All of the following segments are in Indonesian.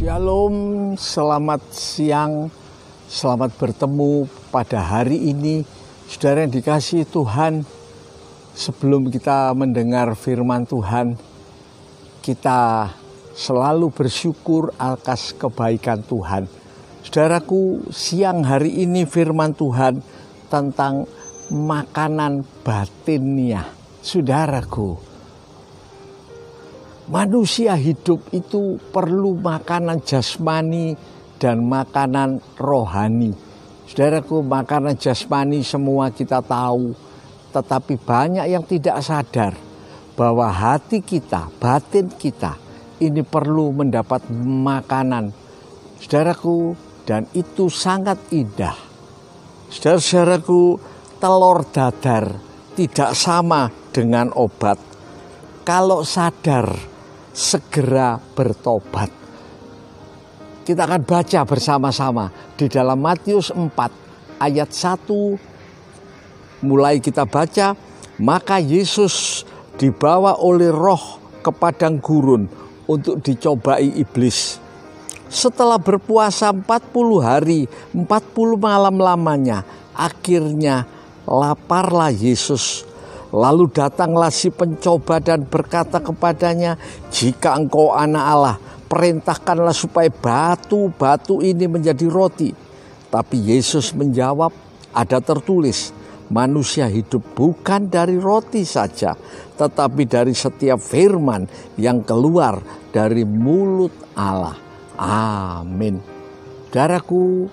Shalom, selamat siang, selamat bertemu pada hari ini. Saudara yang dikasihi Tuhan, sebelum kita mendengar firman Tuhan, kita selalu bersyukur atas kebaikan Tuhan. Saudaraku, siang hari ini firman Tuhan tentang makanan batinnya. Saudaraku, manusia hidup itu perlu makanan jasmani dan makanan rohani. Saudaraku, makanan jasmani semua kita tahu, tetapi banyak yang tidak sadar bahwa hati kita, batin kita ini perlu mendapat makanan. Saudaraku, dan itu sangat indah. Saudara-saudaraku, telur dadar tidak sama dengan obat. Kalau sadar, segera bertobat. Kita akan baca bersama-sama di dalam Matius 4 ayat 1. Mulai kita baca, maka Yesus dibawa oleh Roh ke padang gurun untuk dicobai iblis. Setelah berpuasa 40 hari, 40 malam lamanya, akhirnya laparlah Yesus. Lalu datanglah si pencoba dan berkata kepadanya, jika engkau anak Allah, perintahkanlah supaya batu-batu ini menjadi roti. Tapi Yesus menjawab, ada tertulis, manusia hidup bukan dari roti saja, tetapi dari setiap firman yang keluar dari mulut Allah. Amin. Saudaraku,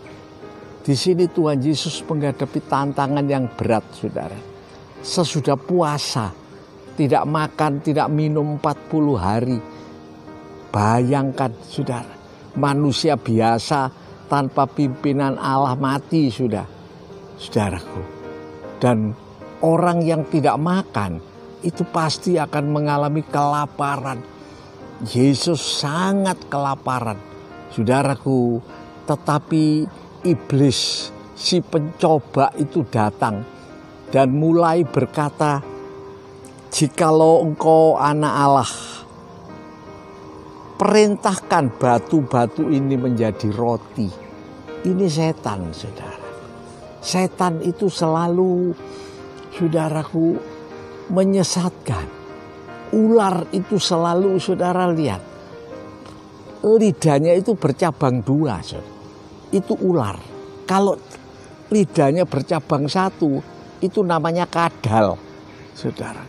di sini Tuhan Yesus menghadapi tantangan yang berat, saudara. Sesudah puasa, tidak makan, tidak minum 40 hari. Bayangkan, saudara, manusia biasa tanpa pimpinan Allah mati sudah, saudaraku. Dan orang yang tidak makan itu pasti akan mengalami kelaparan. Yesus sangat kelaparan, saudaraku. Tetapi iblis, si pencoba itu datang dan mulai berkata, jikalau engkau anak Allah, perintahkan batu-batu ini menjadi roti. Ini setan, saudara. Setan itu selalu, saudaraku, menyesatkan. Ular itu selalu, saudara lihat, lidahnya itu bercabang dua, saudara. Itu ular. Kalau lidahnya bercabang satu, itu namanya kadal, saudara.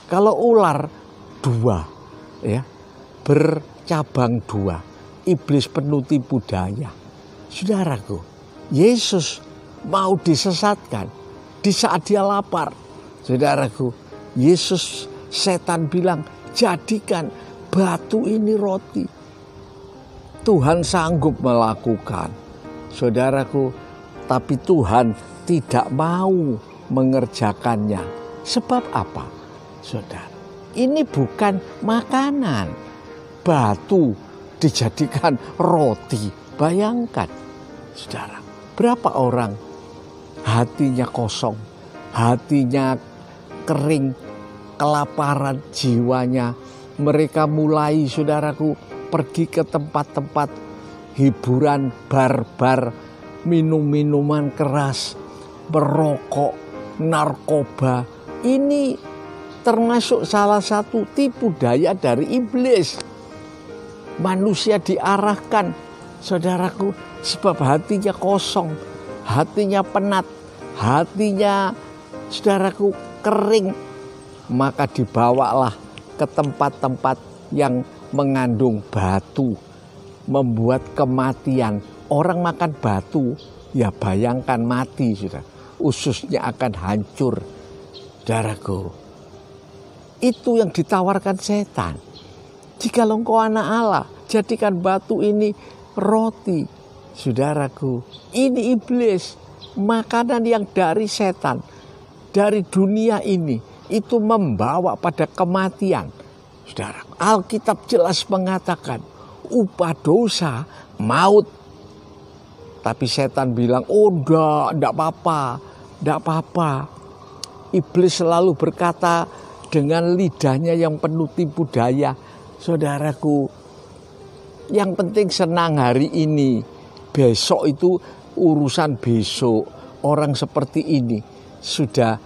Kalau ular dua, ya, bercabang dua, iblis penuh tipu daya. Saudaraku, Yesus mau disesatkan di saat dia lapar. Saudaraku, Yesus, setan bilang, jadikan batu ini roti. Tuhan sanggup melakukan, saudaraku, tapi Tuhan tidak mau mengerjakannya. Sebab apa, saudara? Ini bukan makanan. Batu dijadikan roti. Bayangkan, saudara, berapa orang hatinya kosong, hatinya kering, kelaparan jiwanya. Mereka mulai, saudaraku, pergi ke tempat-tempat hiburan, bar-bar, minum-minuman keras, merokok, narkoba. Ini termasuk salah satu tipu daya dari iblis. Manusia diarahkan, saudaraku, sebab hatinya kosong, hatinya penat, hatinya, saudaraku, kering. Maka dibawalah ke tempat-tempat yang mengandung batu, membuat kematian. Orang makan batu, ya bayangkan mati, sudah. Ususnya akan hancur, saudaraku. Itu yang ditawarkan setan. Jika engkau anak Allah, jadikan batu ini roti. Saudaraku, ini iblis. Makanan yang dari setan, dari dunia ini, itu membawa pada kematian. Saudara, Alkitab jelas mengatakan, upah dosa maut. Tapi setan bilang, oh enggak apa-apa. Iblis selalu berkata dengan lidahnya yang penuh tipu daya, saudaraku, Yang penting senang hari ini. Besok itu urusan besok. Orang seperti ini sudah,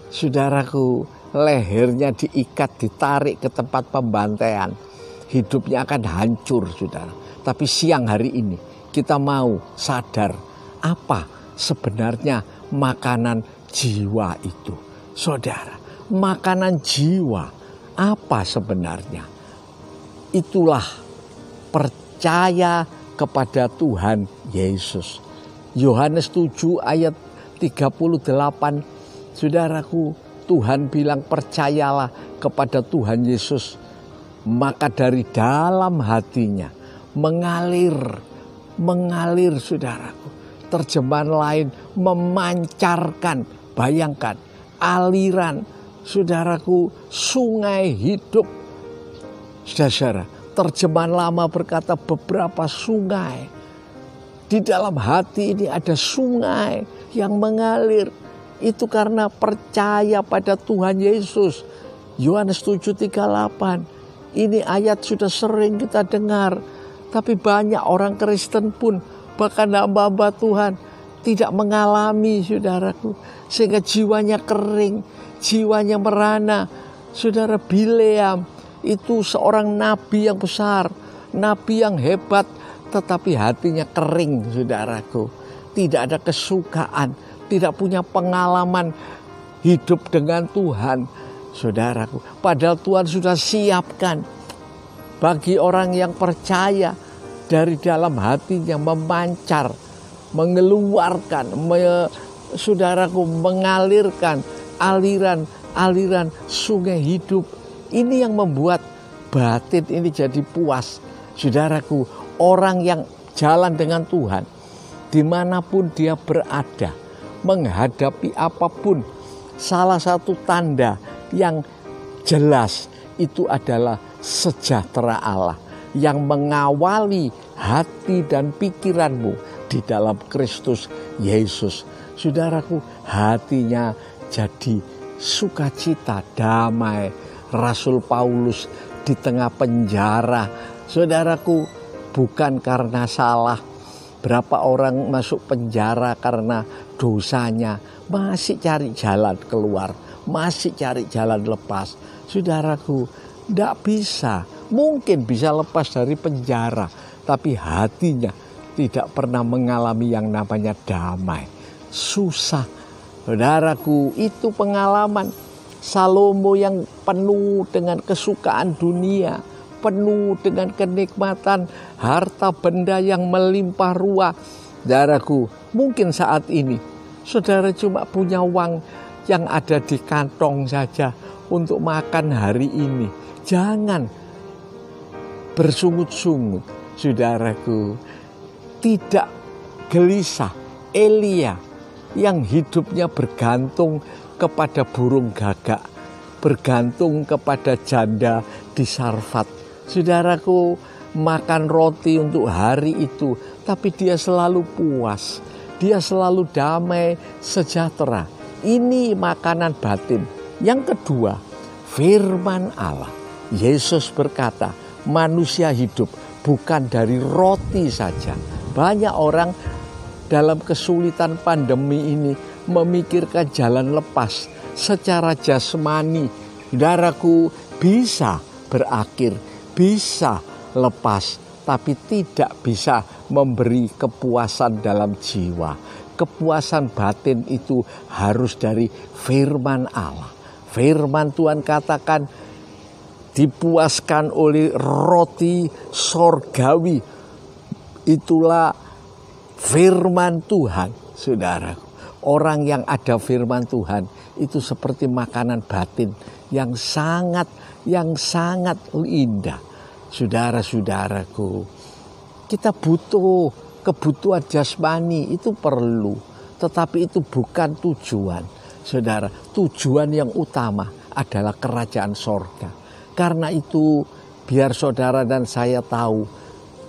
saudaraku, lehernya diikat, ditarik ke tempat pembantaian. Hidupnya akan hancur, saudara. Tapi siang hari ini kita mau sadar apa sebenarnya makanan jiwa itu. Saudara, makanan jiwa apa sebenarnya? Itulah percaya kepada Tuhan Yesus. Yohanes 7 ayat 38, saudaraku, Tuhan bilang percayalah kepada Tuhan Yesus. Maka dari dalam hatinya mengalir saudaraku. Terjemahan lain memancarkan, bayangkan aliran saudaraku sungai hidup. Saudara, terjemahan lama berkata beberapa sungai. Di dalam hati ini ada sungai yang mengalir. Itu karena percaya pada Tuhan Yesus. Yohanes 7:38. Ini ayat sudah sering kita dengar. Tapi banyak orang Kristen pun, bahkan hamba-hamba Tuhan, tidak mengalami, saudaraku. Sehingga jiwanya kering, jiwanya merana. Saudara, Bileam itu seorang nabi yang besar, nabi yang hebat, tetapi hatinya kering, saudaraku. Tidak ada kesukaan, tidak punya pengalaman hidup dengan Tuhan, saudaraku. Padahal Tuhan sudah siapkan bagi orang yang percaya, dari dalam hatinya memancar, mengeluarkan, saudaraku, mengalirkan aliran sungai hidup. Ini yang membuat batin ini jadi puas, saudaraku. Orang yang jalan dengan Tuhan, dimanapun dia berada, menghadapi apapun, salah satu tanda yang jelas itu adalah sejahtera Allah yang mengawali hati dan pikiranmu di dalam Kristus Yesus. Saudaraku, hatinya jadi sukacita, damai. Rasul Paulus di tengah penjara, saudaraku, bukan karena salah. Berapa orang masuk penjara karena dosanya, masih cari jalan keluar, masih cari jalan lepas. Saudaraku, tidak bisa. Mungkin bisa lepas dari penjara, tapi hatinya tidak pernah mengalami yang namanya damai. Susah. Saudaraku, itu pengalaman Salomo yang penuh dengan kesukaan dunia, penuh dengan kenikmatan harta benda yang melimpah ruah. Saudaraku, mungkin saat ini saudara cuma punya uang yang ada di kantong saja untuk makan hari ini. Jangan bersungut-sungut, saudaraku. Tidak gelisah. Elia yang hidupnya bergantung kepada burung gagak, bergantung kepada janda di Sarfat. Saudaraku, makan roti untuk hari itu, tapi dia selalu puas, dia selalu damai, sejahtera. Ini makanan batin. Yang kedua, firman Allah. Yesus berkata, manusia hidup bukan dari roti saja. Banyak orang dalam kesulitan pandemi ini memikirkan jalan lepas secara jasmani. Saudaraku, bisa berakhir, bisa lepas, tapi tidak bisa memberi kepuasan dalam jiwa. Kepuasan batin itu harus dari firman Allah. Firman Tuhan katakan, dipuaskan oleh roti sorgawi. Itulah firman Tuhan, saudaraku. Orang yang ada firman Tuhan itu seperti makanan batin yang sangat indah. Saudara-saudaraku, kita butuh kebutuhan jasmani, itu perlu. Tetapi itu bukan tujuan. Saudara, tujuan yang utama adalah kerajaan sorga. Karena itu biar saudara dan saya tahu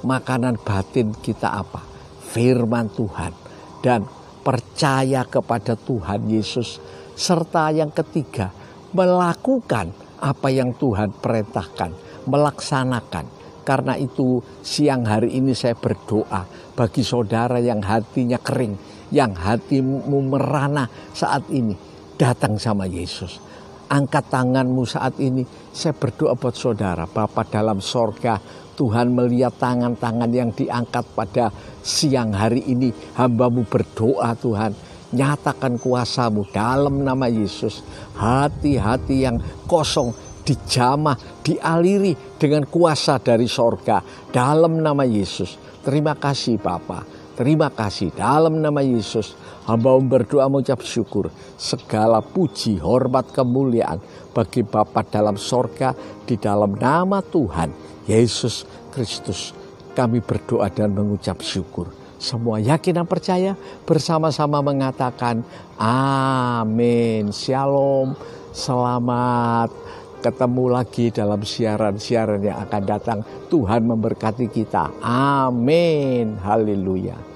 makanan batin kita apa. Firman Tuhan dan percaya kepada Tuhan Yesus. Serta yang ketiga, melakukan apa yang Tuhan perintahkan. Melaksanakan. Karena itu siang hari ini saya berdoa bagi saudara yang hatinya kering, yang hatimu merana saat ini. Datang sama Yesus. Angkat tanganmu saat ini. Saya berdoa buat saudara. Bapa dalam sorga, Tuhan melihat tangan-tangan yang diangkat pada siang hari ini. Hamba-Mu berdoa Tuhan. Nyatakan kuasa-Mu dalam nama Yesus. Hati-hati yang kosong dijamah, dialiri dengan kuasa dari sorga dalam nama Yesus. Terima kasih Bapa, terima kasih dalam nama Yesus. Hamba berdoa mengucap syukur, segala puji, hormat, kemuliaan bagi Bapa dalam sorga di dalam nama Tuhan Yesus Kristus. Kami berdoa dan mengucap syukur. Semua yakin dan percaya bersama-sama mengatakan amin. Shalom, selamat. Ketemu lagi dalam siaran-siaran yang akan datang. Tuhan memberkati kita. Amin. Haleluya.